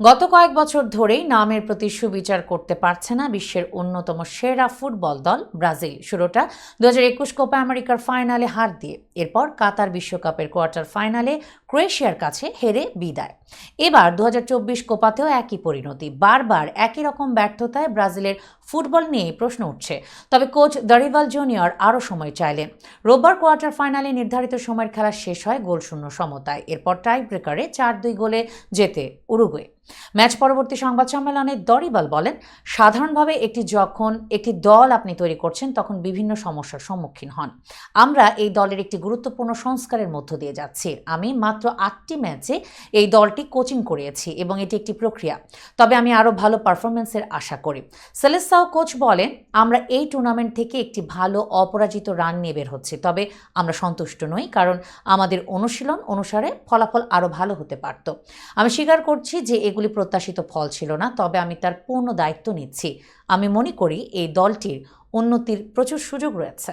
গত কয়েক বছর ধরেই নামের প্রতি সুবিচার করতে পারছে না বিশ্বের অন্যতম সেরা ফুটবল দল ব্রাজিল। শুরুটা 2021 কোপা আমেরিকার ফাইনালে হার দিয়ে, এরপর কাতার বিশ্বকাপের কোয়ার্টার ফাইনালে ক্রোয়েশিয়ার কাছে হেরে বিদায়। এবার 2024 কোপাতেও একই পরিণতি, বারবার একই রকম ব্যর্থতায় ব্রাজিলের ফুটবল নিয়ে প্রশ্ন উঠছে। তবে কোচ দরিভাল জুনিয়র আরও সময় চাইলেন। রোববার কোয়ার্টার ফাইনালে নির্ধারিত সময়ের খেলা শেষ হয় গোলশূন্য সমতায়। এরপর টাই ব্রেকারে 4-2 গোলে জেতে উরুগুয়ে। ম্যাচ পরবর্তী সংবাদ সম্মেলনে দরিবাল বলেন, সাধারণভাবে যখন একটি দল আপনি তৈরি করছেন তখন বিভিন্ন সমস্যার সম্মুখীন হন। আমরা এই দলের একটি গুরুত্বপূর্ণ সংস্কারের মধ্য দিয়ে যাচ্ছি। আমি মাত্র 8টি ম্যাচে এই দলটি কোচিং করিয়েছি এবং এটি একটি প্রক্রিয়া। তবে আমি আরও ভালো পারফরমেন্সের আশা করি। সেলেসাও কোচ বলেন, আমরা এই টুর্নামেন্ট থেকে একটি ভালো অপরাজিত রান নিয়ে বের হচ্ছি। তবে আমরা সন্তুষ্ট নই, কারণ আমাদের অনুশীলন অনুসারে ফলাফল আরও ভালো হতে পারত। আমি স্বীকার করছি যে এগুলি প্রত্যাশিত ফল ছিল না, তবে আমি তার পূর্ণ দায়িত্ব নিচ্ছি। আমি মনে করি এই দলটির উন্নতির প্রচুর সুযোগ রয়েছে।